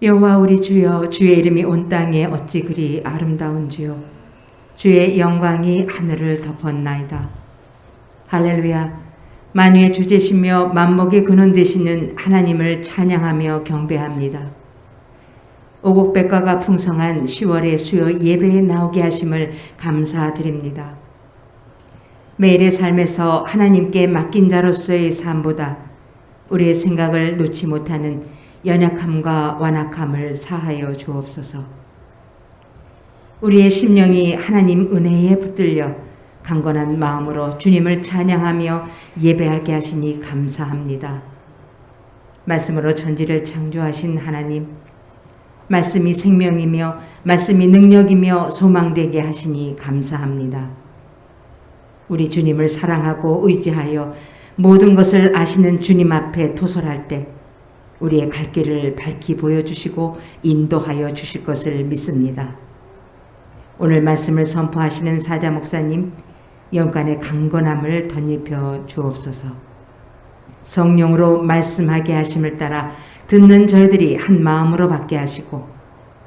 여호와 우리 주여, 주의 이름이 온 땅에 어찌 그리 아름다운지요. 주의 영광이 하늘을 덮었나이다. 할렐루야. 만유의 주제시며 만목의 근원 되시는 하나님을 찬양하며 경배합니다. 오곡백과가 풍성한 10월의 수요 예배에 나오게 하심을 감사드립니다. 매일의 삶에서 하나님께 맡긴 자로서의 삶보다 우리의 생각을 놓지 못하는 연약함과 완악함을 사하여 주옵소서. 우리의 심령이 하나님 은혜에 붙들려 강건한 마음으로 주님을 찬양하며 예배하게 하시니 감사합니다. 말씀으로 천지를 창조하신 하나님, 말씀이 생명이며 말씀이 능력이며 소망되게 하시니 감사합니다. 우리 주님을 사랑하고 의지하여 모든 것을 아시는 주님 앞에 토설할 때 우리의 갈 길을 밝히 보여주시고 인도하여 주실 것을 믿습니다. 오늘 말씀을 선포하시는 사자 목사님, 영간의 강건함을 덧입혀 주옵소서. 성령으로 말씀하게 하심을 따라 듣는 저희들이 한 마음으로 받게 하시고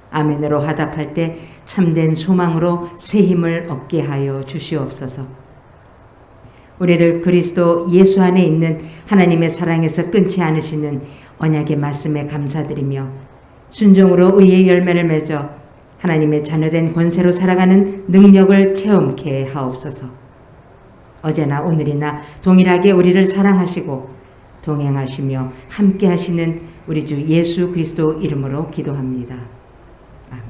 아멘으로 화답할 때 참된 소망으로 새 힘을 얻게 하여 주시옵소서. 우리를 그리스도 예수 안에 있는 하나님의 사랑에서 끊지 않으시는 언약의 말씀에 감사드리며 순종으로 의의 열매를 맺어 하나님의 자녀된 권세로 살아가는 능력을 체험케 하옵소서. 어제나 오늘이나 동일하게 우리를 사랑하시고 동행하시며 함께 하시는 우리 주 예수 그리스도 이름으로 기도합니다. 아멘.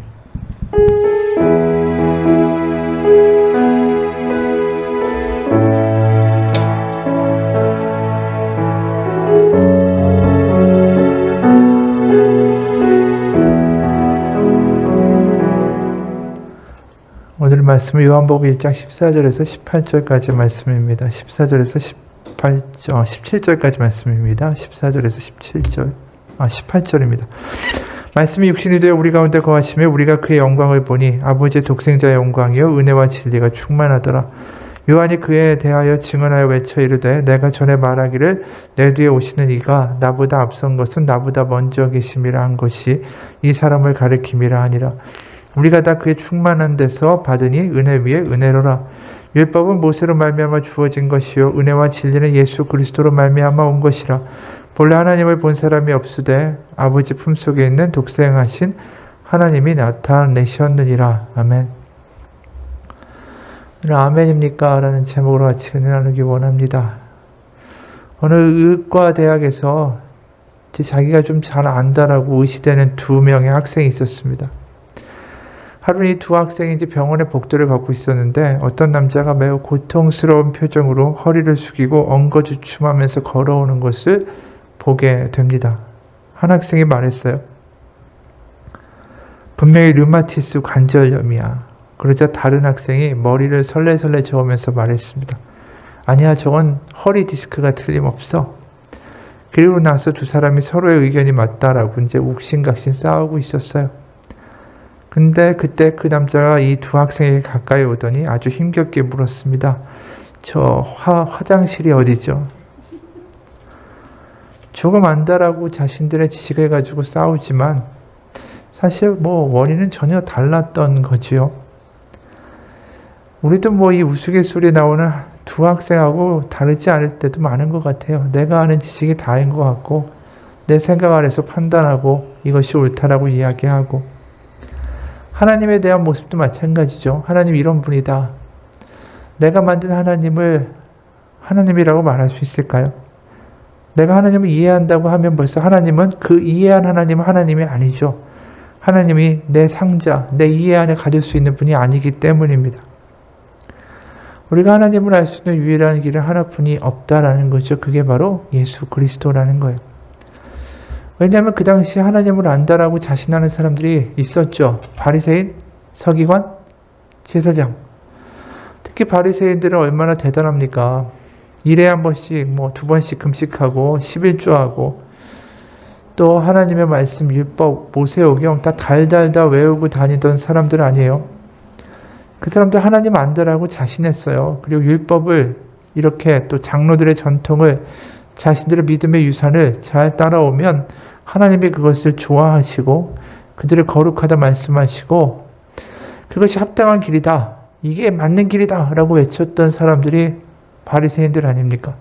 오늘 말씀은 요한복음 1장 14절에서 18절까지 말씀입니다. 14절에서 17절까지 말씀입니다. 14절에서 18절입니다. 말씀이 육신이 되어 우리 가운데 거하시며 우리가 그의 영광을 보니 아버지의 독생자의 영광이요 은혜와 진리가 충만하더라. 요한이 그에 대하여 증언하여 외쳐 이르되 내가 전에 말하기를 내 뒤에 오시는 이가 나보다 앞선 것은 나보다 먼저 계심이라 한 것이 이 사람을 가리킴이라 하니라. 우리가 다 그의 충만한 데서 받으니 은혜 위에 은혜로라. 율법은 모세로 말미암아 주어진 것이요 은혜와 진리는 예수 그리스도로 말미암아 온 것이라. 본래 하나님을 본 사람이 없으되 아버지 품속에 있는 독생하신 하나님이 나타내셨느니라. 아멘. 아멘입니까? 라는 제목으로 같이 은혜 나누기 원합니다. 어느 의과대학에서 자기가 좀 잘 안다라고 의시되는 2명의 학생이 있었습니다. 하루는 이 2 학생이 병원의 복도를 걷고 있었는데 어떤 남자가 매우 고통스러운 표정으로 허리를 숙이고 엉거주춤하면서 걸어오는 것을 보게 됩니다. 한 학생이 말했어요. 분명히 류마티스 관절염이야. 그러자 다른 학생이 머리를 설레설레 저으면서 말했습니다. 아니야, 저건 허리 디스크가 틀림없어. 그리고 나서 2 사람이 서로의 의견이 맞다라고 이제 옥신각신 싸우고 있었어요. 근데 그때 그 남자가 이 2 학생에게 가까이 오더니 아주 힘겹게 물었습니다. 저 화장실이 어디죠? 조금 안다라고 자신들의 지식을 가지고 싸우지만 사실 원인은 전혀 달랐던 거지요. 우리도 이 우스갯소리에 나오는 두 학생하고 다르지 않을 때도 많은 것 같아요. 내가 아는 지식이 다인 것 같고 내 생각 안에서 판단하고 이것이 옳다라고 이야기하고 하나님에 대한 모습도 마찬가지죠. 하나님 이런 분이다. 내가 만든 하나님을 하나님이라고 말할 수 있을까요? 내가 하나님을 이해한다고 하면 벌써 하나님은 그 이해한 하나님은 하나님이 아니죠. 하나님이 내 상자, 내 이해 안에 가질 수 있는 분이 아니기 때문입니다. 우리가 하나님을 알 수 있는 유일한 길은 하나뿐이 없다라는 거죠. 그게 바로 예수 그리스도라는 거예요. 왜냐하면 그 당시 하나님을 안다라고 자신하는 사람들이 있었죠. 바리새인, 서기관, 제사장. 특히 바리새인들은 얼마나 대단합니까? 일에 한 번씩, 두 번씩 금식하고 11조하고 또 하나님의 말씀, 율법, 모세오경 다 달달다 외우고 다니던 사람들 아니에요. 그 사람들 하나님 안다라고 자신했어요. 그리고 율법을 이렇게 또 장로들의 전통을 자신들의 믿음의 유산을 잘 따라오면 하나님이 그것을 좋아하시고 그들을 거룩하다 말씀하시고 그것이 합당한 길이다. 이게 맞는 길이다 라고 외쳤던 사람들이 바리새인들 아닙니까?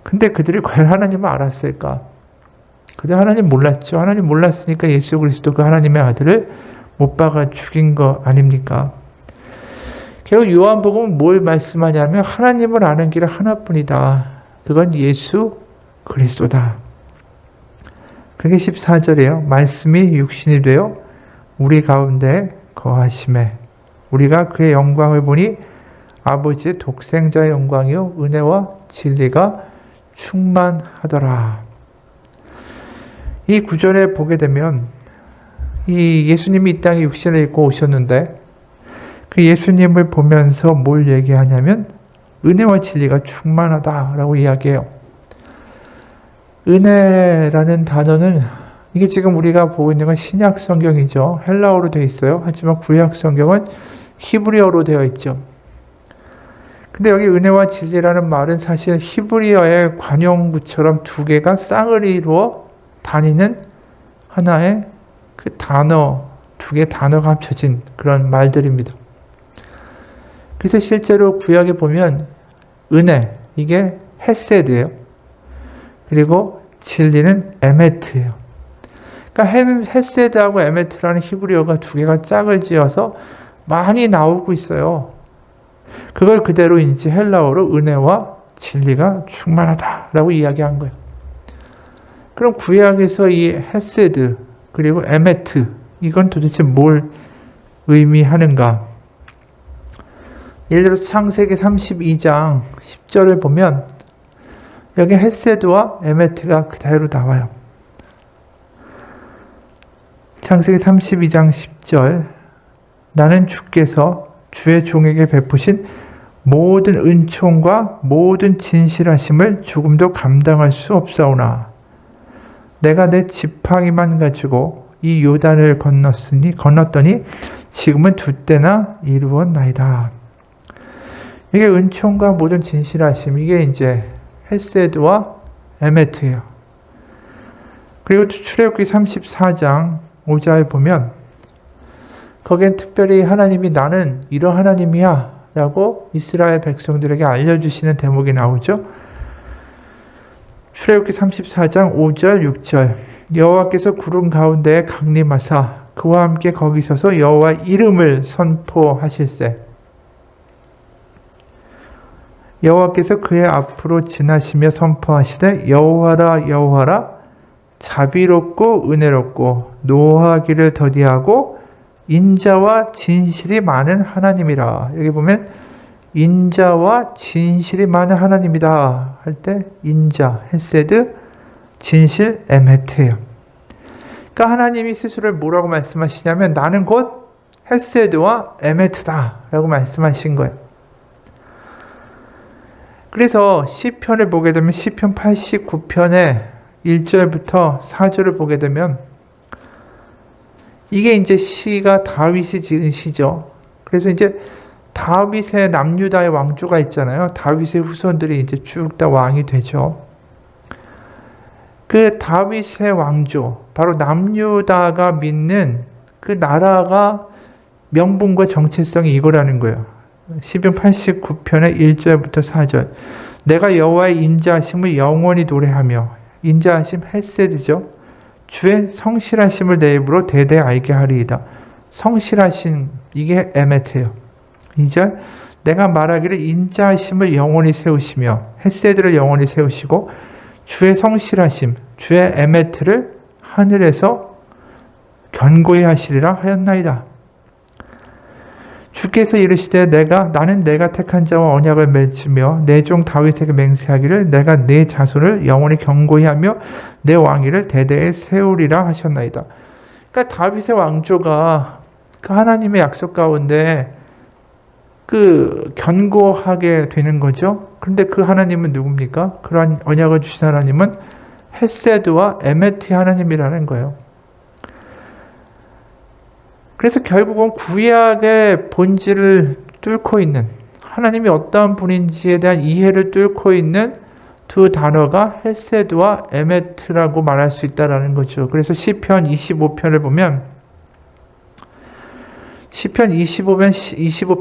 근데 그들이 과연 하나님을 알았을까? 그들 하나님 몰랐죠. 하나님 몰랐으니까 예수 그리스도 그 하나님의 아들을 못 박아 죽인 거 아닙니까? 결국 요한복음은 뭘 말씀하냐면 하나님을 아는 길은 하나뿐이다. 그건 예수 그리스도다. 그게 14절이에요. 말씀이 육신이 되어 우리 가운데 거하심에 우리가 그의 영광을 보니 아버지의 독생자의 영광이요 은혜와 진리가 충만하더라. 이 구절에 보게 되면 이 예수님이 이 땅에 육신을 입고 오셨는데 그 예수님을 보면서 뭘 얘기하냐면 은혜와 진리가 충만하다라고 이야기해요. 은혜라는 단어는 이게 지금 우리가 보고 있는 건 신약 성경이죠. 헬라어로 되어 있어요. 하지만 구약 성경은 히브리어로 되어 있죠. 근데 여기 은혜와 진리라는 말은 사실 히브리어의 관용구처럼 두 개가 쌍을 이루어 다니는 하나의 그 단어, 두 개의 단어가 합쳐진 그런 말들입니다. 그래서 실제로 구약에 보면 은혜, 이게 헤세드예요. 그리고 진리는 에메트예요. 그러니까 헤세드하고 에메트라는 히브리어가 두 개가 짝을 지어서 많이 나오고 있어요. 그걸 그대로 이제 헬라어로 은혜와 진리가 충만하다라고 이야기한 거예요. 그럼 구약에서 이 헤세드 그리고 에메트 이건 도대체 뭘 의미하는가? 예를 들어서 창세기 32장 10절을 보면 여기 헤세드와 에메트가 그대로 나와요. 창세기 32장 10절 나는 주께서 주의 종에게 베푸신 모든 은총과 모든 진실하심을 조금도 감당할 수 없사오나 내가 내 지팡이만 가지고 이 요단을 건넜더니 지금은 두 때나 이루었나이다. 이게 은총과 모든 진실하심 이게 이제 헤세드와 에메트예요. 그리고 출애굽기 34장 5절 보면 거기엔 특별히 하나님이 나는 이런 하나님이야 라고 이스라엘 백성들에게 알려주시는 대목이 나오죠. 출애굽기 34장 5절 6절 여호와께서 구름 가운데에 강림하사 그와 함께 거기 서서 여호와 이름을 선포하실세 여호와께서 그의 앞으로 지나시며 선포하시되 여호와라 여호와라 자비롭고 은혜롭고 노하기를 더디하고 인자와 진실이 많은 하나님이라. 여기 보면 인자와 진실이 많은 하나님이다 할 때 인자, 헤세드, 진실, 에메트예요. 그러니까 하나님이 스스로를 뭐라고 말씀하시냐면 나는 곧 헤세드와 에메트다 라고 말씀하신 거예요. 그래서 시편을 보게 되면 시편 89편의 1절부터 4절을 보게 되면 이게 이제 시가 다윗이 지은 시죠. 그래서 이제 다윗의 남유다의 왕조가 있잖아요. 다윗의 후손들이 이제 쭉 다 왕이 되죠. 그 다윗의 왕조, 바로 남유다가 믿는 그 나라가 명분과 정체성이 이거라는 거예요. 시편 89편의 1절부터 4절. 내가 여호와의 인자하심을 영원히 노래하며, 인자하심 헤세드죠. 주의 성실하심을 내 입으로 대대 알게 하리이다. 성실하심, 이게 에메트예요. 2절. 내가 말하기를 인자하심을 영원히 세우시며 헤세드를 영원히 세우시고 주의 성실하심, 주의 에메트를 하늘에서 견고히 하시리라 하였나이다. 주께서 이르시되 나는 내가 택한 자와 언약을 맺으며 내 종 다윗에게 맹세하기를 내가 내 자손을 영원히 견고히 하며 내 왕위를 대대에 세우리라 하셨나이다. 그러니까 다윗의 왕조가 그 하나님의 약속 가운데 그 견고하게 되는 거죠. 그런데 그 하나님은 누굽니까? 그러한 언약을 주신 하나님은 헤세드와 에메트의 하나님이라는 거예요. 그래서 결국은 구약의 본질을 뚫고 있는, 하나님이 어떠한 분인지에 대한 이해를 뚫고 있는 두 단어가 헤세드와 에메트라고 말할 수 있다는 거죠. 그래서 시편 25편을 보면 시편 25편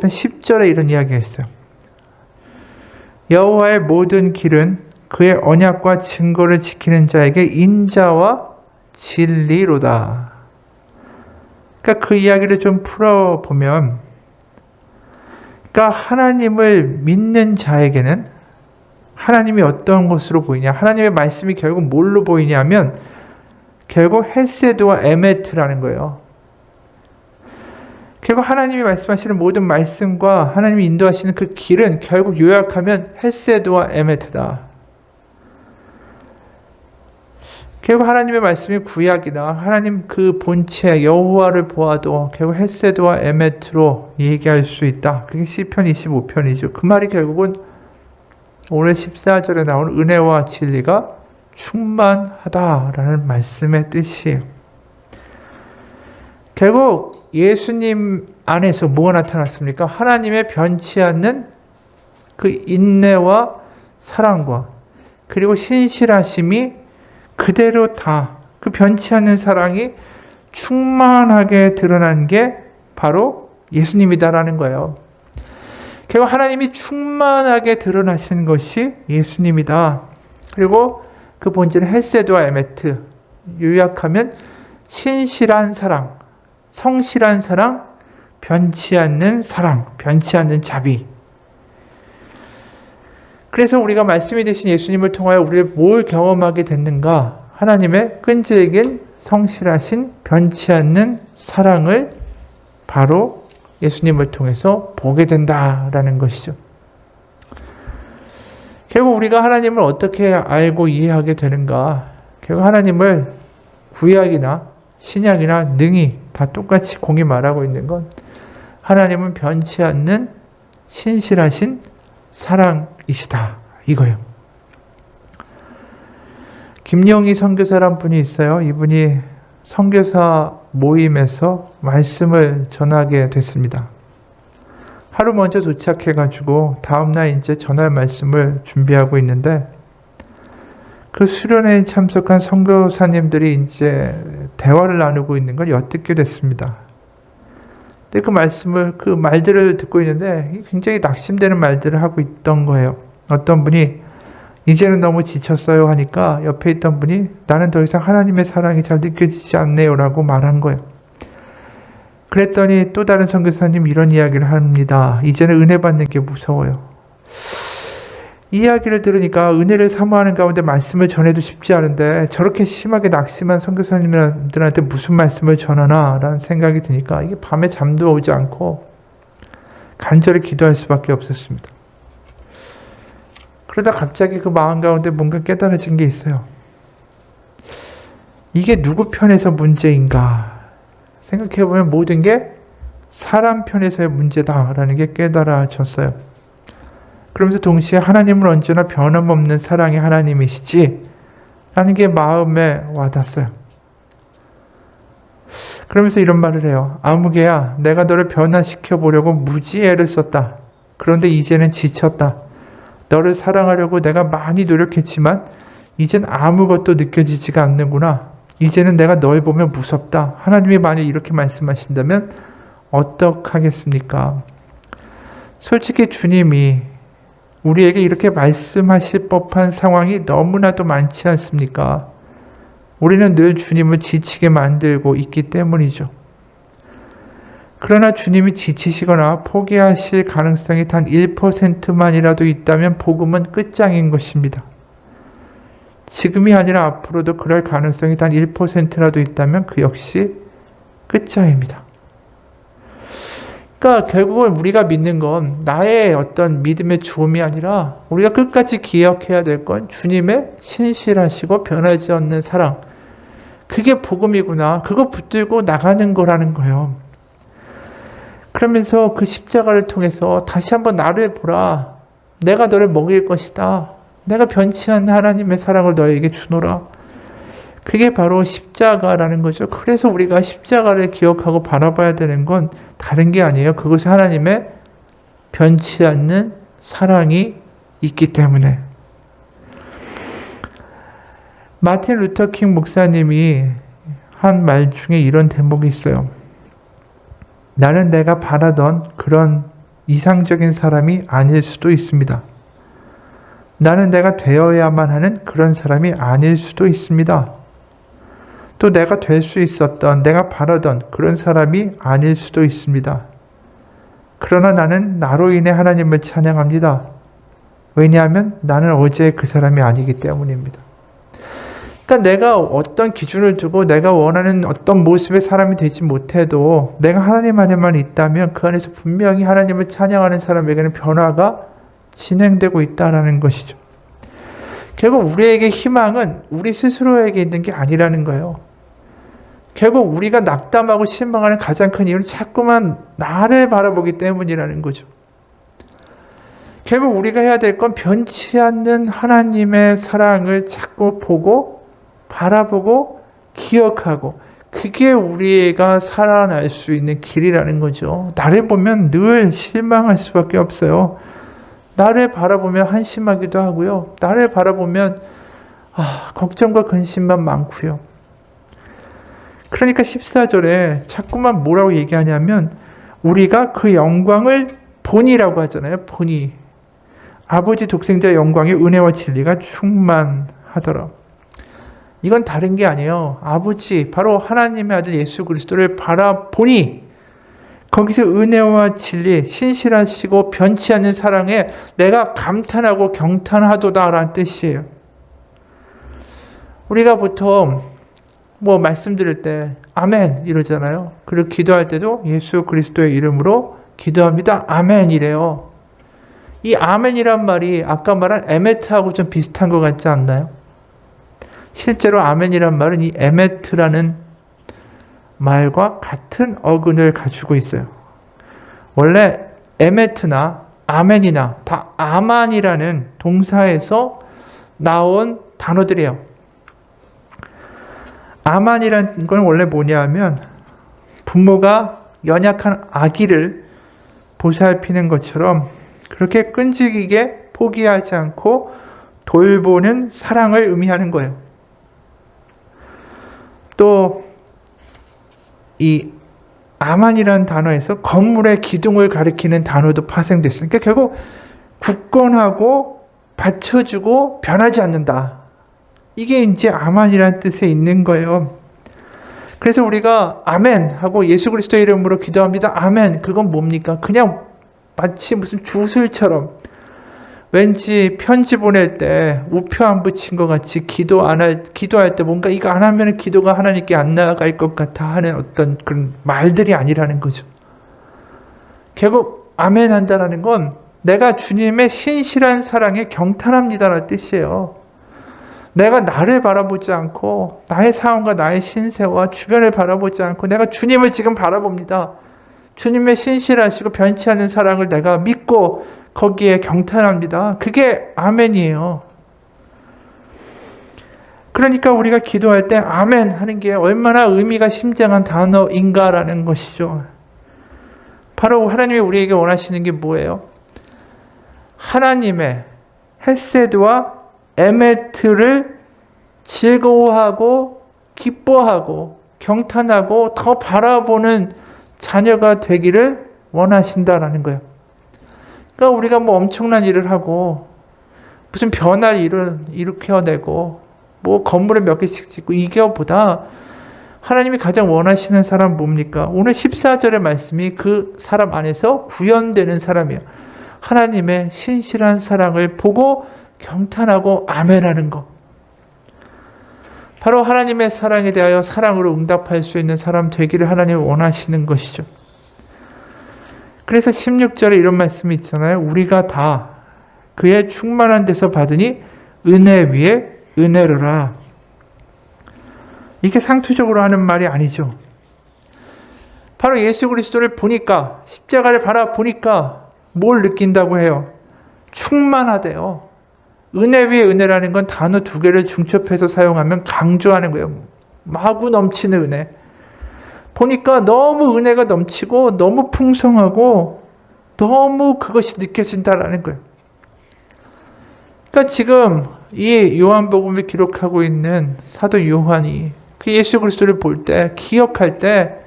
10절에 이런 이야기가 있어요. 여호와의 모든 길은 그의 언약과 증거를 지키는 자에게 인자와 진리로다. 그러니까 그 이야기를 좀 풀어보면, 그러니까 하나님을 믿는 자에게는 하나님이 어떤 것으로 보이냐, 하나님의 말씀이 결국 뭘로 보이냐면 결국 헤세드와 에메트라는 거예요. 결국 하나님이 말씀하시는 모든 말씀과 하나님이 인도하시는 그 길은 결국 요약하면 헤세드와 에메트다. 결국 하나님의 말씀이 구약이다. 하나님 그 본체 여호와를 보아도 결국 헤세드와 에메트로 얘기할 수 있다. 그게 시편 25편이죠. 그 말이 결국은 오늘 14절에 나오는 은혜와 진리가 충만하다라는 말씀의 뜻이에요. 결국 예수님 안에서 뭐가 나타났습니까? 하나님의 변치 않는 그 인내와 사랑과 그리고 신실하심이 그대로 다 그 변치 않는 사랑이 충만하게 드러난 게 바로 예수님이다라는 거예요. 결국 하나님이 충만하게 드러나신 것이 예수님이다. 그리고 그 본질은 헤세드와 에메트, 요약하면 신실한 사랑, 성실한 사랑, 변치 않는 사랑, 변치 않는 자비. 그래서 우리가 말씀이 되신 예수님을 통하여 우리를 뭘 경험하게 됐는가? 하나님의 끈질긴 성실하신 변치 않는 사랑을 바로 예수님을 통해서 보게 된다라는 것이죠. 결국 우리가 하나님을 어떻게 알고 이해하게 되는가? 결국 하나님을 구약이나 신약이나 능히 다 똑같이 공히 말하고 있는 건 하나님은 변치 않는 신실하신 사랑이시다. 이거예요. 김영희 선교사란 분이 있어요. 이분이 선교사 모임에서 말씀을 전하게 됐습니다. 하루 먼저 도착해가지고 다음날 이제 전할 말씀을 준비하고 있는데 그 수련회에 참석한 선교사님들이 이제 대화를 나누고 있는 걸 엿듣게 됐습니다. 근데 그 말들을 듣고 있는데 굉장히 낙심되는 말들을 하고 있던 거예요. 어떤 분이 이제는 너무 지쳤어요 하니까 옆에 있던 분이 나는 더 이상 하나님의 사랑이 잘 느껴지지 않네요 라고 말한 거예요. 그랬더니 또 다른 선교사님 이런 이야기를 합니다. 이제는 은혜 받는 게 무서워요. 이 이야기를 들으니까 은혜를 사모하는 가운데 말씀을 전해도 쉽지 않은데 저렇게 심하게 낙심한 선교사님들한테 무슨 말씀을 전하나 라는 생각이 드니까 이게 밤에 잠도 오지 않고 간절히 기도할 수밖에 없었습니다. 그러다 갑자기 그 마음 가운데 뭔가 깨달아진 게 있어요. 이게 누구 편에서 문제인가 생각해보면 모든 게 사람 편에서의 문제다라는 게 깨달아졌어요. 그러면서 동시에 하나님은 언제나 변함없는 사랑의 하나님이시지 라는 게 마음에 와닿았어요. 그러면서 이런 말을 해요. 아무개야, 내가 너를 변화시켜 보려고 무지 애를 썼다. 그런데 이제는 지쳤다. 너를 사랑하려고 내가 많이 노력했지만 이젠 아무것도 느껴지지가 않는구나. 이제는 내가 널 보면 무섭다. 하나님이 만약 이렇게 말씀하신다면 어떡하겠습니까? 솔직히 주님이 우리에게 이렇게 말씀하실 법한 상황이 너무나도 많지 않습니까? 우리는 늘 주님을 지치게 만들고 있기 때문이죠. 그러나 주님이 지치시거나 포기하실 가능성이 단 1%만이라도 있다면 복음은 끝장인 것입니다. 지금이 아니라 앞으로도 그럴 가능성이 단 1%라도 있다면 그 역시 끝장입니다. 그러니까 결국은 우리가 믿는 건 나의 어떤 믿음의 조음이 아니라 우리가 끝까지 기억해야 될 건 주님의 신실하시고 변하지 않는 사랑. 그게 복음이구나. 그거 붙들고 나가는 거라는 거예요. 그러면서 그 십자가를 통해서 다시 한번 나를 보라. 내가 너를 먹일 것이다. 내가 변치 않는 하나님의 사랑을 너에게 주노라. 그게 바로 십자가라는 거죠. 그래서 우리가 십자가를 기억하고 바라봐야 되는 건 다른 게 아니에요. 그것이 하나님의 변치 않는 사랑이 있기 때문에. 마틴 루터 킹 목사님이 한 말 중에 이런 대목이 있어요. 나는 내가 바라던 그런 이상적인 사람이 아닐 수도 있습니다. 나는 내가 되어야만 하는 그런 사람이 아닐 수도 있습니다. 또 내가 될 수 있었던, 내가 바라던 그런 사람이 아닐 수도 있습니다. 그러나 나는 나로 인해 하나님을 찬양합니다. 왜냐하면 나는 어제 그 사람이 아니기 때문입니다. 그러니까 내가 어떤 기준을 두고 내가 원하는 어떤 모습의 사람이 되지 못해도 내가 하나님 안에만 있다면 그 안에서 분명히 하나님을 찬양하는 사람에게는 변화가 진행되고 있다는 것이죠. 결국 우리에게 희망은 우리 스스로에게 있는 게 아니라는 거예요. 결국 우리가 낙담하고 실망하는 가장 큰 이유는 자꾸만 나를 바라보기 때문이라는 거죠. 결국 우리가 해야 될 건 변치 않는 하나님의 사랑을 자꾸 보고 바라보고 기억하고 그게 우리가 살아날 수 있는 길이라는 거죠. 나를 보면 늘 실망할 수밖에 없어요. 나를 바라보면 한심하기도 하고요. 나를 바라보면 걱정과 근심만 많고요. 그러니까 14절에 자꾸만 뭐라고 얘기하냐면 우리가 그 영광을 보니라고 하잖아요. 보니. 아버지 독생자 영광의 은혜와 진리가 충만하더라. 이건 다른 게 아니에요. 아버지, 바로 하나님의 아들 예수 그리스도를 바라보니 거기서 은혜와 진리, 신실하시고 변치 않는 사랑에 내가 감탄하고 경탄하도다라는 뜻이에요. 우리가 보통 말씀드릴 때 아멘 이러잖아요. 그리고 기도할 때도 예수 그리스도의 이름으로 기도합니다. 아멘 이래요. 이 아멘이란 말이 아까 말한 에메트하고 좀 비슷한 것 같지 않나요? 실제로 아멘이란 말은 이 에메트라는 말과 같은 어근을 가지고 있어요. 원래 에메트나 아멘이나 다 아만이라는 동사에서 나온 단어들이에요. 아만이라는 건 원래 뭐냐면 부모가 연약한 아기를 보살피는 것처럼 그렇게 끈질기게 포기하지 않고 돌보는 사랑을 의미하는 거예요. 또 이 아만이라는 단어에서 건물의 기둥을 가리키는 단어도 파생됐어요. 그러니까 결국 굳건하고 받쳐주고 변하지 않는다. 이게 이제 아만이라는 뜻에 있는 거예요. 그래서 우리가 아멘 하고 예수 그리스도의 이름으로 기도합니다. 아멘. 그건 뭡니까? 그냥 마치 무슨 주술처럼 왠지 편지 보낼 때 우표 안 붙인 것 같이 기도할 때 뭔가 이거 안 하면 기도가 하나님께 안 나아갈 것 같아 하는 어떤 그런 말들이 아니라는 거죠. 결국 아멘 한다라는 건 내가 주님의 신실한 사랑에 경탄합니다라는 뜻이에요. 내가 나를 바라보지 않고 나의 상황과 나의 신세와 주변을 바라보지 않고 내가 주님을 지금 바라봅니다. 주님의 신실하시고 변치 않는 사랑을 내가 믿고 거기에 경탄합니다. 그게 아멘이에요. 그러니까 우리가 기도할 때 아멘 하는 게 얼마나 의미가 심장한 단어인가라는 것이죠. 바로 하나님이 우리에게 원하시는 게 뭐예요? 하나님의 헤세드와 에메트를 즐거워하고 기뻐하고 경탄하고 더 바라보는 자녀가 되기를 원하신다라는 거예요. 그러니까 우리가 뭐 엄청난 일을 하고 무슨 변할 일을 일으켜내고 뭐 건물을 몇 개씩 짓고 이게보다 하나님이 가장 원하시는 사람 뭡니까? 오늘 14절의 말씀이 그 사람 안에서 구현되는 사람이에요. 하나님의 신실한 사랑을 보고 경탄하고 아멘하는 것. 바로 하나님의 사랑에 대하여 사랑으로 응답할 수 있는 사람 되기를 하나님이 원하시는 것이죠. 그래서 16절에 이런 말씀이 있잖아요. 우리가 다 그의 충만한 데서 받으니 은혜 위에 은혜로라. 이게 상투적으로 하는 말이 아니죠. 바로 예수 그리스도를 보니까, 십자가를 바라보니까 뭘 느낀다고 해요? 충만하대요. 은혜 위에 은혜라는 건 단어 두 개를 중첩해서 사용하면 강조하는 거예요. 마구 넘치는 은혜. 보니까 너무 은혜가 넘치고 너무 풍성하고 너무 그것이 느껴진다라는 거예요. 그러니까 지금 이 요한복음을 기록하고 있는 사도 요한이 그 예수 그리스도를 볼 때, 기억할 때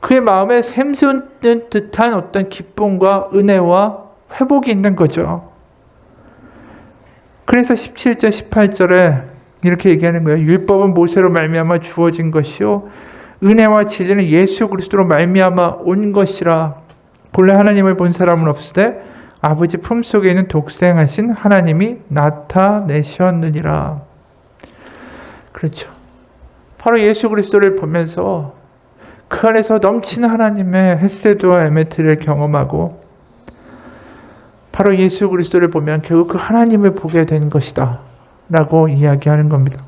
그의 마음에 샘솟는 듯한 어떤 기쁨과 은혜와 회복이 있는 거죠. 그래서 17절, 18절에 이렇게 얘기하는 거예요. 율법은 모세로 말미암아 주어진 것이요 은혜와 진리는 예수 그리스도로 말미암아 온 것이라. 본래 하나님을 본 사람은 없으되 아버지 품속에 있는 독생하신 하나님이 나타내셨느니라. 그렇죠. 바로 예수 그리스도를 보면서 그 안에서 넘치는 하나님의 헤세드와 에메트를 경험하고 바로 예수 그리스도를 보면 결국 그 하나님을 보게 된 것이다 라고 이야기하는 겁니다.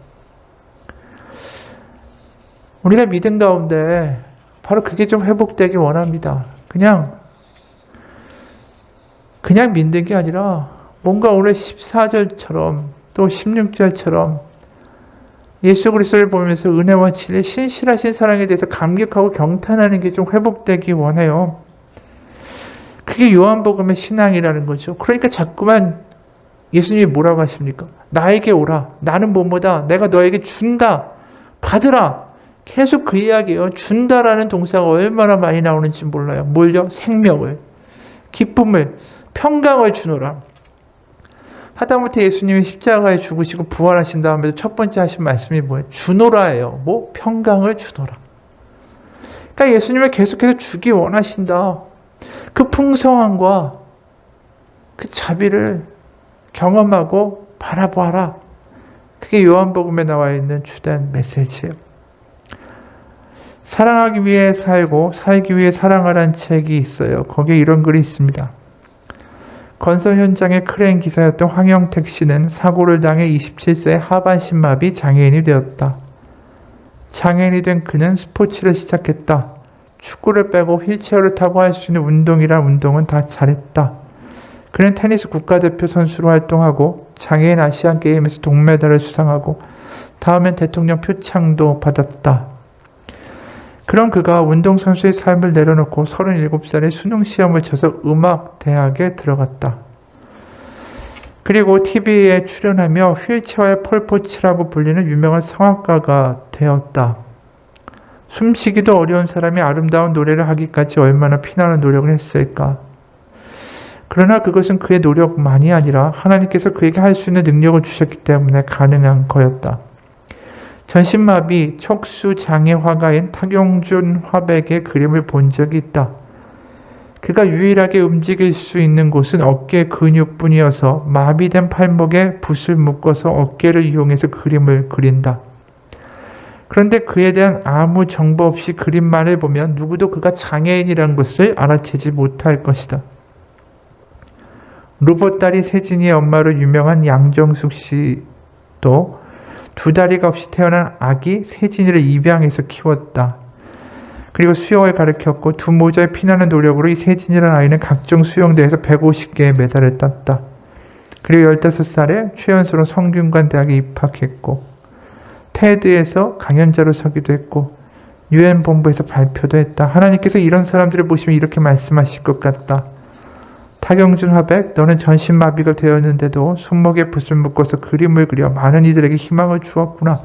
우리가 믿음 가운데 바로 그게 좀 회복되기 원합니다. 그냥 믿는 게 아니라 뭔가 오늘 14절처럼 또 16절처럼 예수 그리스도를 보면서 은혜와 진리, 신실하신 사랑에 대해서 감격하고 경탄하는 게 좀 회복되기 원해요. 그게 요한복음의 신앙이라는 거죠. 그러니까 자꾸만 예수님이 뭐라고 하십니까? 나에게 오라. 나는 뭐뭐다. 내가 너에게 준다. 받으라. 계속 그 이야기예요. 준다라는 동사가 얼마나 많이 나오는지 몰라요. 뭘요? 생명을, 기쁨을, 평강을 주노라. 하다못해 예수님이 십자가에 죽으시고 부활하신 다음에도 첫 번째 하신 말씀이 뭐예요? 주노라예요. 뭐? 평강을 주노라. 그러니까 예수님을 계속해서 주기 원하신다. 그 풍성함과 그 자비를 경험하고 바라보아라. 그게 요한복음에 나와 있는 주된 메시지예요. 사랑하기 위해 살고 살기 위해 사랑하라는 책이 있어요. 거기에 이런 글이 있습니다. 건설 현장의 크레인 기사였던 황영택 씨는 사고를 당해 27세 하반신마비 장애인이 되었다. 장애인이 된 그는 스포츠를 시작했다. 축구를 빼고 휠체어를 타고 할 수 있는 운동이란 운동은 다 잘했다. 그는 테니스 국가대표 선수로 활동하고 장애인 아시안게임에서 동메달을 수상하고 다음엔 대통령 표창도 받았다. 그런 그가 운동선수의 삶을 내려놓고 37살에 수능시험을 쳐서 음악대학에 들어갔다. 그리고 TV에 출연하며 휠체어의 폴포치라고 불리는 유명한 성악가가 되었다. 숨쉬기도 어려운 사람이 아름다운 노래를 하기까지 얼마나 피나는 노력을 했을까. 그러나 그것은 그의 노력만이 아니라 하나님께서 그에게 할 수 있는 능력을 주셨기 때문에 가능한 거였다. 전신마비 척수장애 화가인 탁용준 화백의 그림을 본 적이 있다. 그가 유일하게 움직일 수 있는 곳은 어깨 근육뿐이어서 마비된 팔목에 붓을 묶어서 어깨를 이용해서 그림을 그린다. 그런데 그에 대한 아무 정보 없이 그림만을 보면 누구도 그가 장애인이라는 것을 알아채지 못할 것이다. 루보딸이 세진이의 엄마로 유명한 양정숙 씨도 두 다리가 없이 태어난 아기 세진이를 입양해서 키웠다. 그리고 수영을 가르쳤고 두 모자의 피나는 노력으로 이 세진이라는 아이는 각종 수영대회에서 150개의 메달을 땄다. 그리고 15살에 최연소로 성균관 대학에 입학했고 테드에서 강연자로 서기도 했고 유엔 본부에서 발표도 했다. 하나님께서 이런 사람들을 보시면 이렇게 말씀하실 것 같다. 타경준 화백, 너는 전신마비가 되었는데도 손목에 붓을 묶어서 그림을 그려 많은 이들에게 희망을 주었구나.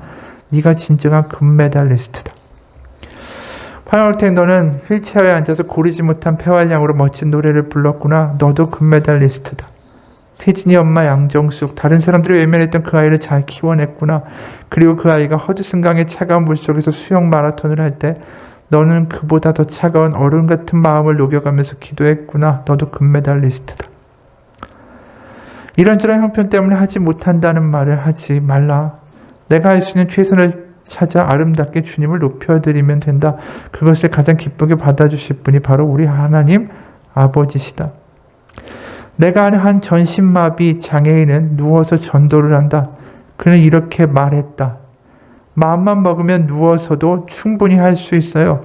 네가 진정한 금메달리스트다. 황영택, 너는 휠체어에 앉아서 고르지 못한 폐활량으로 멋진 노래를 불렀구나. 너도 금메달리스트다. 세진이 엄마 양정숙, 다른 사람들이 외면했던 그 아이를 잘 키워냈구나. 그리고 그 아이가 허드슨강의 차가운 물속에서 수영 마라톤을 할 때 너는 그보다 더 차가운 얼음 같은 마음을 녹여가면서 기도했구나. 너도 금메달리스트다. 이런저런 형편 때문에 하지 못한다는 말을 하지 말라. 내가 할 수 있는 최선을 찾아 아름답게 주님을 높여드리면 된다. 그것을 가장 기쁘게 받아주실 분이 바로 우리 하나님 아버지시다. 내가 아는 한 전신마비 장애인은 누워서 전도를 한다. 그는 이렇게 말했다. 마음만 먹으면 누워서도 충분히 할 수 있어요.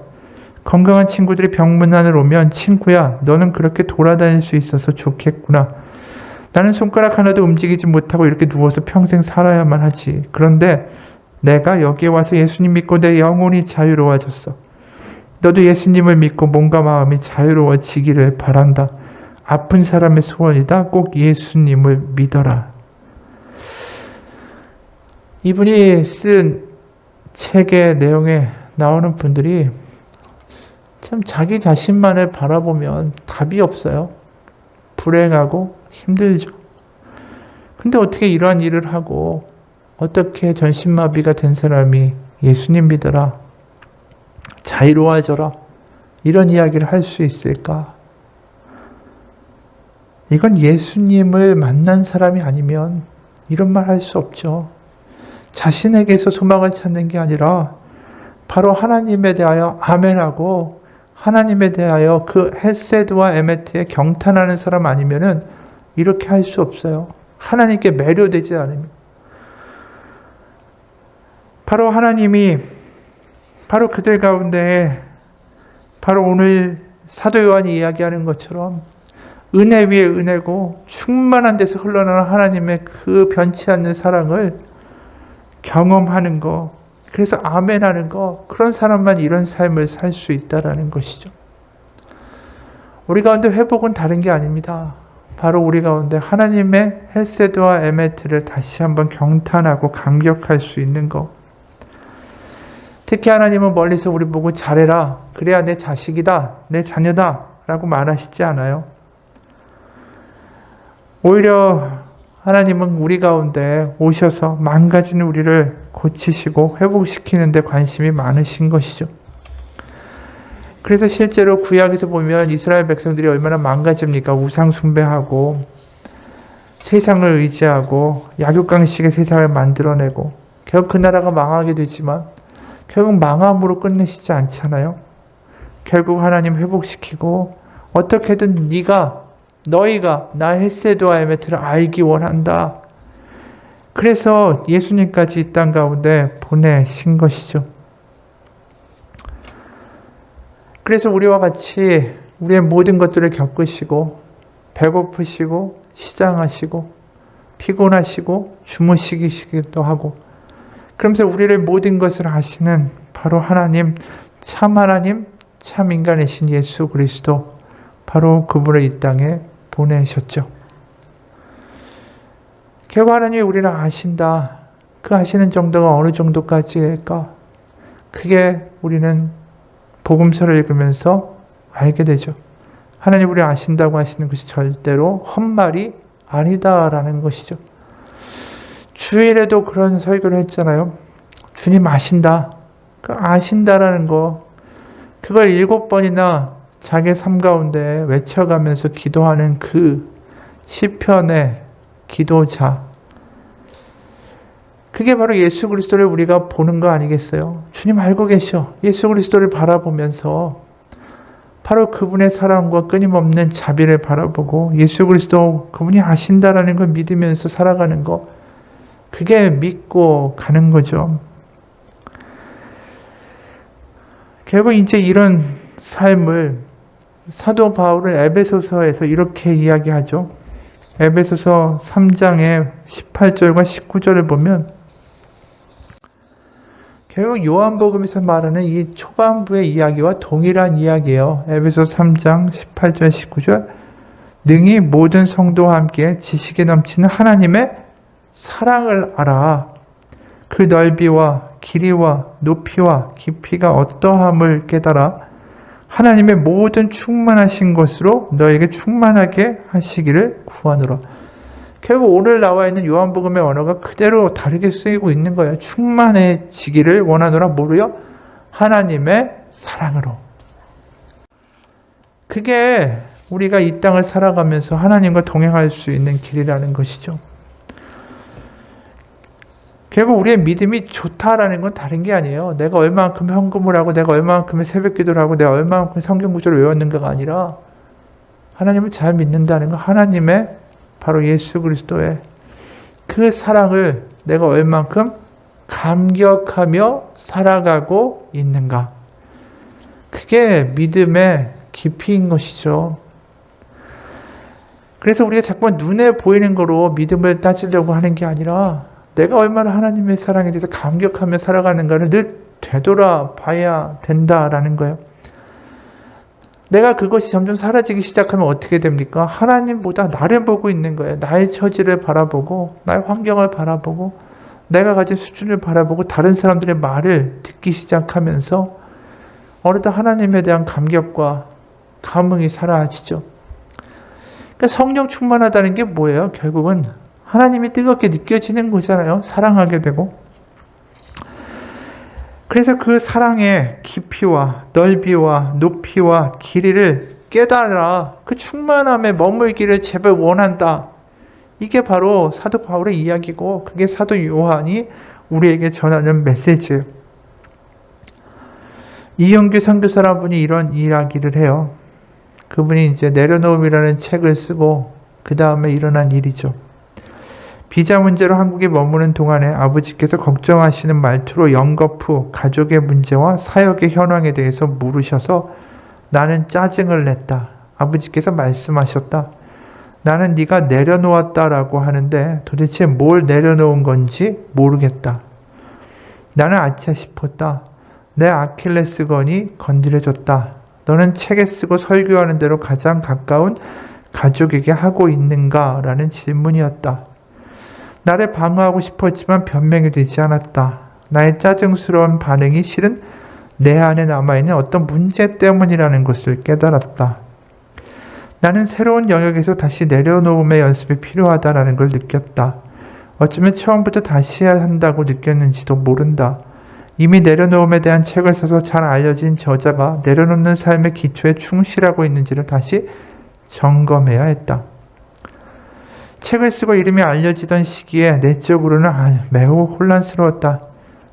건강한 친구들이 병문안을 오면 친구야, 너는 그렇게 돌아다닐 수 있어서 좋겠구나. 나는 손가락 하나도 움직이지 못하고 이렇게 누워서 평생 살아야만 하지. 그런데 내가 여기에 와서 예수님 믿고 내 영혼이 자유로워졌어. 너도 예수님을 믿고 몸과 마음이 자유로워지기를 바란다. 아픈 사람의 소원이다. 꼭 예수님을 믿어라. 이분이 쓴 책의 내용에 나오는 분들이 참 자기 자신만을 바라보면 답이 없어요. 불행하고 힘들죠. 근데 어떻게 이러한 일을 하고 어떻게 전신마비가 된 사람이 예수님 믿어라, 자유로워져라, 이런 이야기를 할 수 있을까? 이건 예수님을 만난 사람이 아니면 이런 말 할 수 없죠. 자신에게서 소망을 찾는 게 아니라 바로 하나님에 대하여 아멘하고 하나님에 대하여 그 헤세드와 에메트에 경탄하는 사람 아니면은 이렇게 할 수 없어요. 하나님께 매료되지 않으면. 바로 하나님이 바로 그들 가운데 바로 오늘 사도 요한이 이야기하는 것처럼 은혜 위에 은혜고 충만한 데서 흘러나오는 하나님의 그 변치 않는 사랑을 경험하는 거, 그래서 아멘하는 거, 그런 사람만 이런 삶을 살 수 있다라는 것이죠. 우리 가운데 회복은 다른 게 아닙니다. 바로 우리 가운데 하나님의 헤세드와 에메트를 다시 한번 경탄하고 감격할 수 있는 것. 특히 하나님은 멀리서 우리 보고 잘해라, 그래야 내 자식이다, 내 자녀다 라고 말하시지 않아요. 오히려 하나님은 우리 가운데 오셔서 망가지는 우리를 고치시고 회복시키는 데 관심이 많으신 것이죠. 그래서 실제로 구약에서 보면 이스라엘 백성들이 얼마나 망가집니까? 우상 숭배하고 세상을 의지하고 약육강식의 세상을 만들어내고 결국 그 나라가 망하게 되지만 결국 망함으로 끝내시지 않잖아요. 결국 하나님 회복시키고 어떻게든 너희가 나의 헤세드와 에메트를 알기 원한다. 그래서 예수님까지 이 땅 가운데 보내신 것이죠. 그래서 우리와 같이 우리의 모든 것들을 겪으시고 배고프시고 시장하시고 피곤하시고 주무시기도 하고 그러면서 우리를 모든 것을 하시는 바로 하나님, 참 인간이신 예수 그리스도, 바로 그분을 이 땅에 보내셨죠. 결국 하나님이 우리를 아신다. 그 아시는 정도가 어느 정도까지일까? 그게 우리는 복음서를 읽으면서 알게 되죠. 하나님 우리를 아신다고 하시는 것이 절대로 헛말이 아니다라는 것이죠. 주일에도 그런 설교를 했잖아요. 주님 아신다. 그 아신다라는 거, 그걸 7번이나 자기 삶 가운데 외쳐가면서 기도하는 그 시편의 기도자, 그게 바로 예수 그리스도를 우리가 보는 거 아니겠어요? 주님 알고 계셔. 예수 그리스도를 바라보면서 바로 그분의 사랑과 끊임없는 자비를 바라보고 예수 그리스도 그분이 아신다라는 걸 믿으면서 살아가는 거, 그게 믿고 가는 거죠. 결국 이제 이런 삶을 사도 바울은 에베소서에서 이렇게 이야기하죠. 에베소서 3장의 18절과 19절을 보면 결국 요한복음에서 말하는 이 초반부의 이야기와 동일한 이야기예요. 에베소서 3장 18절 19절, 능히 모든 성도와 함께 지식에 넘치는 하나님의 사랑을 알아. 그 넓이와 길이와 높이와 깊이가 어떠함을 깨달아 하나님의 모든 충만하신 것으로 너에게 충만하게 하시기를 구하노라. 결국 오늘 나와 있는 요한복음의 언어가 그대로 다르게 쓰이고 있는 거예요. 충만해지기를 원하노라. 뭐로요? 하나님의 사랑으로. 그게 우리가 이 땅을 살아가면서 하나님과 동행할 수 있는 길이라는 것이죠. 결국 우리의 믿음이 좋다라는 건 다른 게 아니에요. 내가 얼마만큼 헌금을 하고 내가 얼마만큼 새벽 기도를 하고 내가 얼마만큼 성경 구절을 외웠는가가 아니라 하나님을 잘 믿는다는 건 하나님의 바로 예수 그리스도의 그 사랑을 내가 얼마만큼 감격하며 살아가고 있는가. 그게 믿음의 깊이인 것이죠. 그래서 우리가 자꾸만 눈에 보이는 거로 믿음을 따지려고 하는 게 아니라 내가 얼마나 하나님의 사랑에 대해서 감격하며 살아가는가를 늘 되돌아봐야 된다라는 거예요. 내가 그것이 점점 사라지기 시작하면 어떻게 됩니까? 하나님보다 나를 보고 있는 거예요. 나의 처지를 바라보고 나의 환경을 바라보고 내가 가진 수준을 바라보고 다른 사람들의 말을 듣기 시작하면서 어느덧 하나님에 대한 감격과 감흥이 사라지죠. 그러니까 성령 충만하다는 게 뭐예요? 결국은 하나님이 뜨겁게 느껴지는 거잖아요. 사랑하게 되고. 그래서 그 사랑의 깊이와 넓이와 높이와 길이를 깨달아 그 충만함에 머물기를 제발 원한다. 이게 바로 사도 바울의 이야기고 그게 사도 요한이 우리에게 전하는 메시지예요. 이영규 선교사라는 분이 이런 이야기를 해요. 그분이 이제 내려놓음이라는 책을 쓰고 그 다음에 일어난 일이죠. 비자 문제로 한국에 머무는 동안에 아버지께서 걱정하시는 말투로 영거푸 가족의 문제와 사역의 현황에 대해서 물으셔서 나는 짜증을 냈다. 아버지께서 말씀하셨다. 나는 네가 내려놓았다라고 하는데 도대체 뭘 내려놓은 건지 모르겠다. 나는 아차 싶었다. 내 아킬레스건이 건드려졌다. 너는 책에 쓰고 설교하는 대로 가장 가까운 가족에게 하고 있는가? 라는 질문이었다. 나를 방어하고 싶었지만 변명이 되지 않았다. 나의 짜증스러운 반응이 실은 내 안에 남아있는 어떤 문제 때문이라는 것을 깨달았다. 나는 새로운 영역에서 다시 내려놓음의 연습이 필요하다는 걸 느꼈다. 어쩌면 처음부터 다시 해야 한다고 느꼈는지도 모른다. 이미 내려놓음에 대한 책을 써서 잘 알려진 저자가 내려놓는 삶의 기초에 충실하고 있는지를 다시 점검해야 했다. 책을 쓰고 이름이 알려지던 시기에 내적으로는 매우 혼란스러웠다.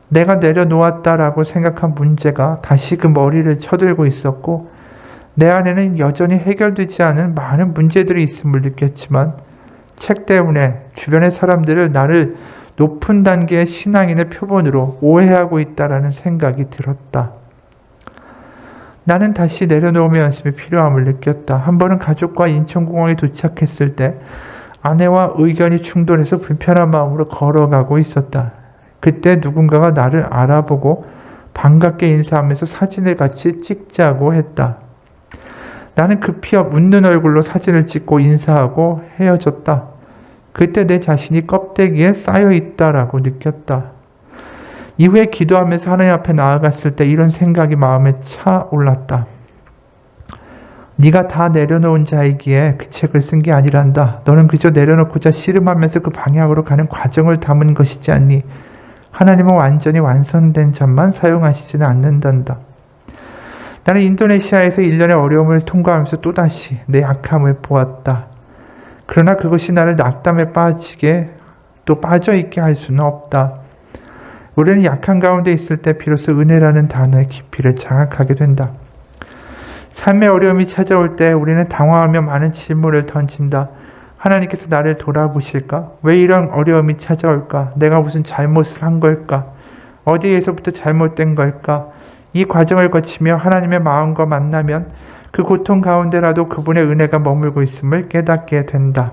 내가 내려놓았다라고 생각한 문제가 다시 그 머리를 쳐들고 있었고 내 안에는 여전히 해결되지 않은 많은 문제들이 있음을 느꼈지만 책 때문에 주변의 사람들을 나를 높은 단계의 신앙인의 표본으로 오해하고 있다라는 생각이 들었다. 나는 다시 내려놓음의 연습이 필요함을 느꼈다. 한 번은 가족과 인천공항에 도착했을 때 아내와 의견이 충돌해서 불편한 마음으로 걸어가고 있었다. 그때 누군가가 나를 알아보고 반갑게 인사하면서 사진을 같이 찍자고 했다. 나는 급히 웃는 얼굴로 사진을 찍고 인사하고 헤어졌다. 그때 내 자신이 껍데기에 쌓여 있다라고 느꼈다. 이후에 기도하면서 하나님 앞에 나아갔을 때 이런 생각이 마음에 차올랐다. 네가 다 내려놓은 자이기에 그 책을 쓴 게 아니란다. 너는 그저 내려놓고자 씨름하면서 그 방향으로 가는 과정을 담은 것이지 않니? 하나님은 완전히 완성된 자만 사용하시지는 않는단다. 나는 인도네시아에서 1년의 어려움을 통과하면서 또다시 내 약함을 보았다. 그러나 그것이 나를 낙담에 빠져있게 할 수는 없다. 우리는 약한 가운데 있을 때 비로소 은혜라는 단어의 깊이를 장악하게 된다. 삶의 어려움이 찾아올 때 우리는 당황하며 많은 질문을 던진다. 하나님께서 나를 돌아보실까? 왜 이런 어려움이 찾아올까? 내가 무슨 잘못을 한 걸까? 어디에서부터 잘못된 걸까? 이 과정을 거치며 하나님의 마음과 만나면 그 고통 가운데라도 그분의 은혜가 머물고 있음을 깨닫게 된다.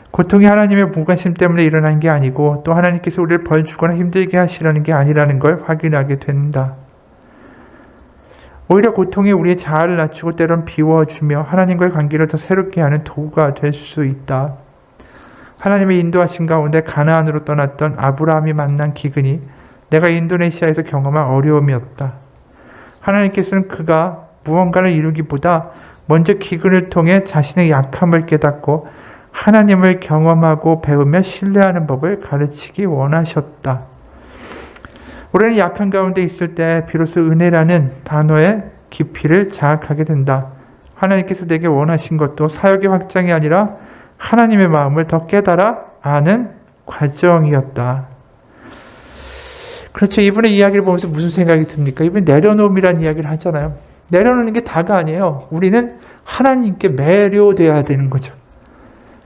고통이 하나님의 무관심 때문에 일어난 게 아니고 또 하나님께서 우리를 벌 주거나 힘들게 하시려는 게 아니라는 걸 확인하게 된다. 오히려 고통이 우리의 자아를 낮추고 때론 비워주며 하나님과의 관계를 더 새롭게 하는 도구가 될 수 있다. 하나님의 인도하신 가운데 가나안으로 떠났던 아브라함이 만난 기근이 내가 인도네시아에서 경험한 어려움이었다. 하나님께서는 그가 무언가를 이루기보다 먼저 기근을 통해 자신의 약함을 깨닫고 하나님을 경험하고 배우며 신뢰하는 법을 가르치기 원하셨다. 우리는 약한 가운데 있을 때 비로소 은혜라는 단어의 깊이를 자각하게 된다. 하나님께서 내게 원하신 것도 사역의 확장이 아니라 하나님의 마음을 더 깨달아 아는 과정이었다. 그렇죠. 이분의 이야기를 보면서 무슨 생각이 듭니까? 이분이 내려놓음이라는 이야기를 하잖아요. 내려놓는 게 다가 아니에요. 우리는 하나님께 매료돼야 되는 거죠.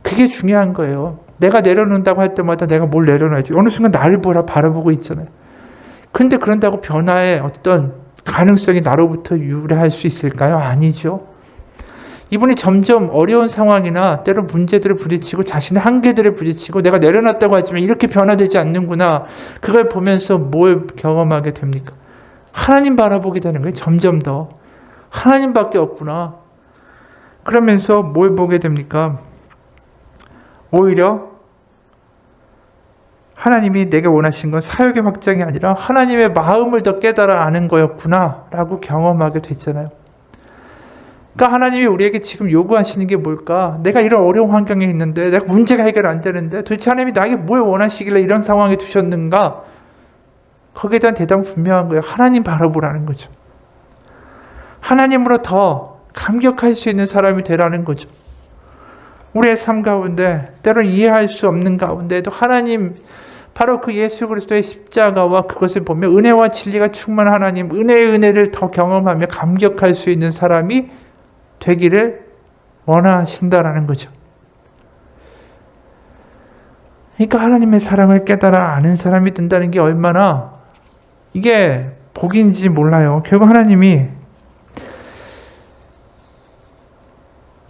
그게 중요한 거예요. 내가 내려놓는다고 할 때마다 내가 뭘 내려놔야지. 어느 순간 나를 바라보고 있잖아요. 근데 그런다고 변화의 어떤 가능성이 나로부터 유래할 수 있을까요? 아니죠. 이분이 점점 어려운 상황이나 때로 문제들을 부딪히고 자신의 한계들을 부딪히고 내가 내려놨다고 하지만 이렇게 변화되지 않는구나. 그걸 보면서 뭘 경험하게 됩니까? 하나님 바라보게 되는 거예요. 점점 더. 하나님밖에 없구나. 그러면서 뭘 보게 됩니까? 오히려 하나님이 내게 원하신 건 사역의 확장이 아니라 하나님의 마음을 더 깨달아 아는 거였구나 라고 경험하게 됐잖아요. 그러니까 하나님이 우리에게 지금 요구하시는 게 뭘까? 내가 이런 어려운 환경에 있는데 내가 문제가 해결 안 되는데 도대체 하나님이 나에게 뭘 원하시길래 이런 상황에 두셨는가? 거기에 대한 대답은 분명한 거예요. 하나님 바라보라는 거죠. 하나님으로 더 감격할 수 있는 사람이 되라는 거죠. 우리의 삶 가운데 때로는 이해할 수 없는 가운데에도 하나님 바로 그 예수 그리스도의 십자가와 그것을 보며 은혜와 진리가 충만한 하나님 은혜의 은혜를 더 경험하며 감격할 수 있는 사람이 되기를 원하신다라는 거죠. 그러니까 하나님의 사랑을 깨달아 아는 사람이 된다는 게 얼마나 이게 복인지 몰라요. 결국 하나님이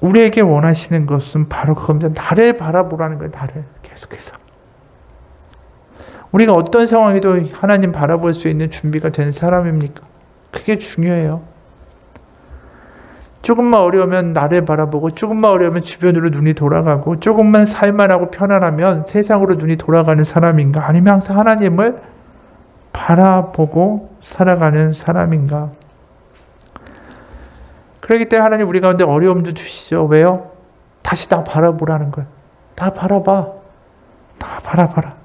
우리에게 원하시는 것은 바로 그겁니다. 나를 바라보라는 거예요. 나를 계속해서. 우리가 어떤 상황에도 하나님 바라볼 수 있는 준비가 된 사람입니까? 그게 중요해요. 조금만 어려우면 나를 바라보고 조금만 어려우면 주변으로 눈이 돌아가고 조금만 살만하고 편안하면 세상으로 눈이 돌아가는 사람인가? 아니면 항상 하나님을 바라보고 살아가는 사람인가? 그렇기 때문에 하나님 우리 가운데 어려움도 주시죠. 왜요? 다시 나 바라보라는 거예요. 나 바라봐. 나 바라봐라.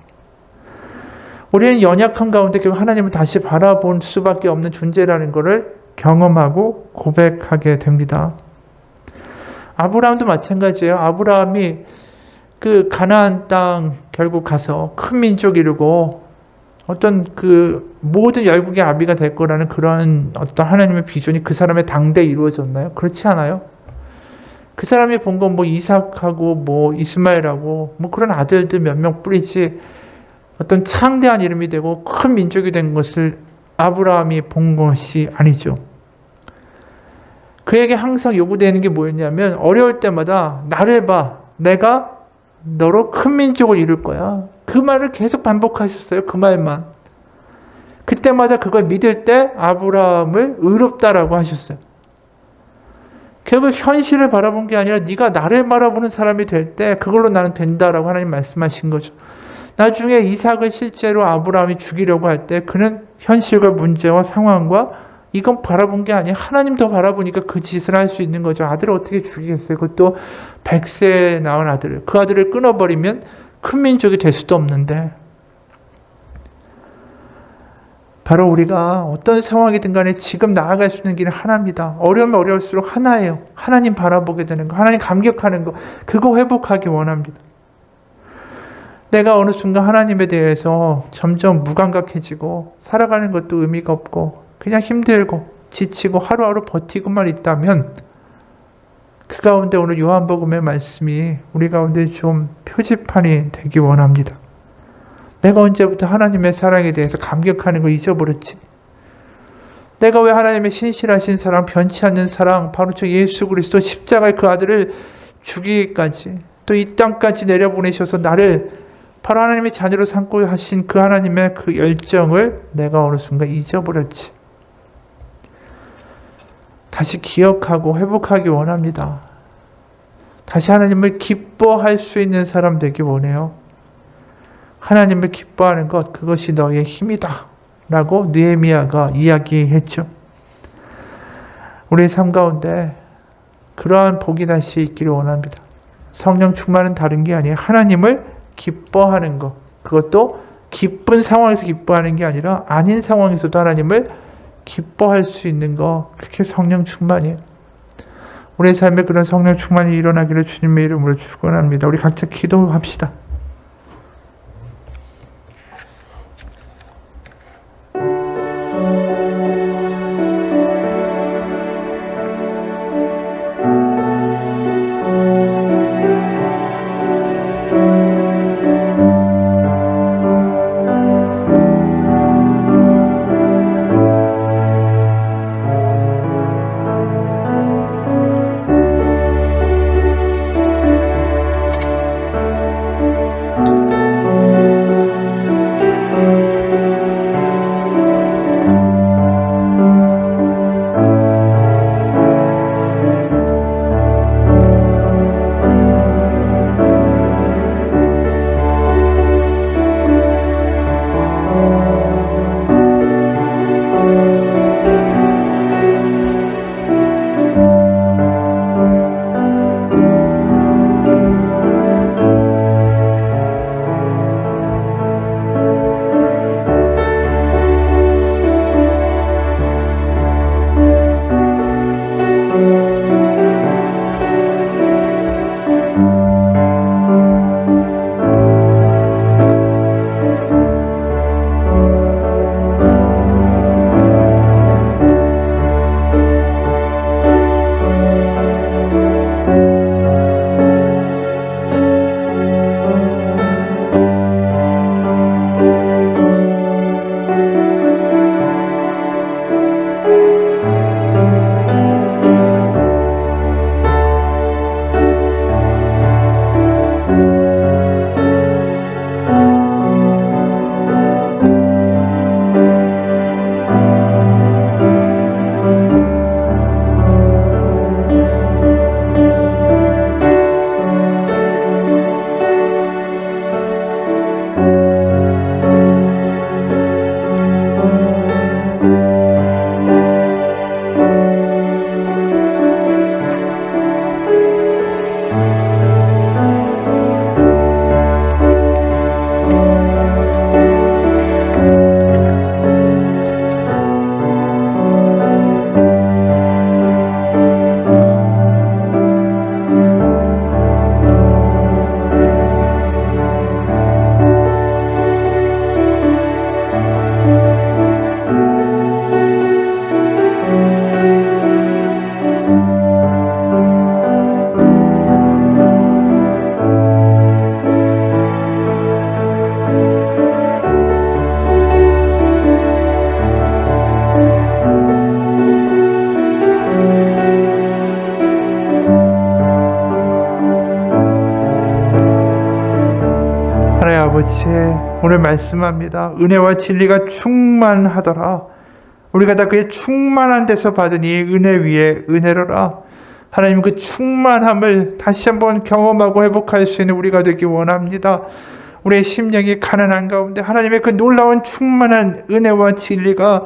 우리는 연약한 가운데 결국 하나님을 다시 바라볼 수밖에 없는 존재라는 것을 경험하고 고백하게 됩니다. 아브라함도 마찬가지예요. 아브라함이 그 가나안 땅 결국 가서 큰 민족 이루고 어떤 그 모든 열국의 아비가 될 거라는 그런 어떤 하나님의 비전이 그 사람의 당대에 이루어졌나요? 그렇지 않아요. 그 사람이 본 건 뭐 이삭하고 뭐 이스마엘하고 뭐 그런 아들들 몇 명 뿐이지 어떤 창대한 이름이 되고 큰 민족이 된 것을 아브라함이 본 것이 아니죠. 그에게 항상 요구되는 게 뭐였냐면 어려울 때마다 나를 봐. 내가 너로 큰 민족을 이룰 거야. 그 말을 계속 반복하셨어요. 그 말만. 그때마다 그걸 믿을 때 아브라함을 의롭다라고 하셨어요. 결국 현실을 바라본 게 아니라 네가 나를 바라보는 사람이 될 때 그걸로 나는 된다라고 하나님 말씀하신 거죠. 나중에 이삭을 실제로 아브라함이 죽이려고 할 때 그는 현실과 문제와 상황과 이건 바라본 게 아니에요. 하나님 더 바라보니까 그 짓을 할 수 있는 거죠. 아들을 어떻게 죽이겠어요. 그것도 100세에 낳은 아들을. 그 아들을 끊어버리면 큰 민족이 될 수도 없는데 바로 우리가 어떤 상황이든 간에 지금 나아갈 수 있는 길은 하나입니다. 어려우면 어려울수록 하나예요. 하나님 바라보게 되는 거, 하나님 감격하는 거, 그거 회복하기 원합니다. 내가 어느 순간 하나님에 대해서 점점 무감각해지고 살아가는 것도 의미가 없고 그냥 힘들고 지치고 하루하루 버티고만 있다면 그 가운데 오늘 요한복음의 말씀이 우리 가운데 좀 표지판이 되기 원합니다. 내가 언제부터 하나님의 사랑에 대해서 감격하는 거 잊어버렸지? 내가 왜 하나님의 신실하신 사랑, 변치 않는 사랑, 바로 저 예수 그리스도 십자가의 그 아들을 죽이기까지 또 이 땅까지 내려보내셔서 나를 바로 하나님의 자녀로 삼고 하신 그 하나님의 그 열정을 내가 어느 순간 잊어버렸지. 다시 기억하고 회복하기 원합니다. 다시 하나님을 기뻐할 수 있는 사람 되기 원해요. 하나님을 기뻐하는 것, 그것이 너의 힘이다 라고 느헤미야가 이야기했죠. 우리의 삶 가운데 그러한 복이 다시 있기를 원합니다. 성령 충만은 다른 게 아니에요. 하나님을 기뻐하는 것. 그것도 기쁜 상황에서 기뻐하는 게 아니라 아닌 상황에서도 하나님을 기뻐할 수 있는 것. 그게 성령 충만이에요. 우리의 삶에 그런 성령 충만이 일어나기를 주님의 이름으로 축원합니다. 우리 각자 기도합시다. 아버지, 오늘 말씀합니다. 은혜와 진리가 충만하더라. 우리가 다 그의 충만한 데서 받은 이 은혜 위에 은혜로라. 하나님, 그 충만함을 다시 한번 경험하고 회복할 수 있는 우리가 되기 원합니다. 우리의 심령이 가난한 가운데 하나님의 그 놀라운 충만한 은혜와 진리가,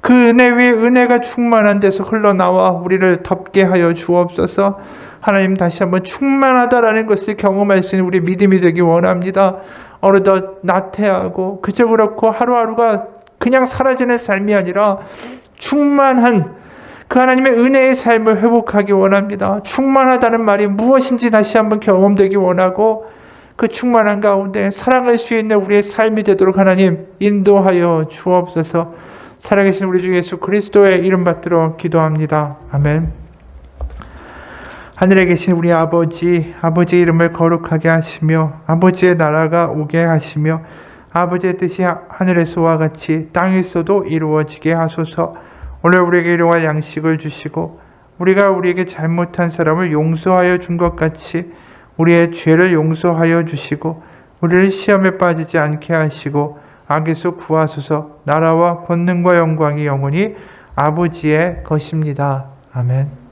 그 은혜 위에 은혜가 충만한 데서 흘러나와 우리를 덮게 하여 주옵소서. 하나님, 다시 한번 충만하다라는 것을 경험할 수 있는 우리 믿음이 되기 원합니다. 어느덧 나태하고 그저 그렇고 하루하루가 그냥 사라지는 삶이 아니라 충만한 그 하나님의 은혜의 삶을 회복하기 원합니다. 충만하다는 말이 무엇인지 다시 한번 경험되기 원하고, 그 충만한 가운데 살아갈 수 있는 우리의 삶이 되도록 하나님 인도하여 주옵소서. 살아계신 우리 주 예수 그리스도의 이름 받들어 기도합니다. 아멘. 하늘에 계신 우리 아버지, 아버지의 이름을 거룩하게 하시며 아버지의 나라가 오게 하시며 아버지의 뜻이 하늘에서와 같이 땅에서도 이루어지게 하소서. 오늘 우리에게 일용할 양식을 주시고 우리가 우리에게 잘못한 사람을 용서하여 준 것 같이 우리의 죄를 용서하여 주시고 우리를 시험에 빠지지 않게 하시고 악에서 구하소서. 나라와 권능과 영광이 영원히 아버지의 것입니다. 아멘.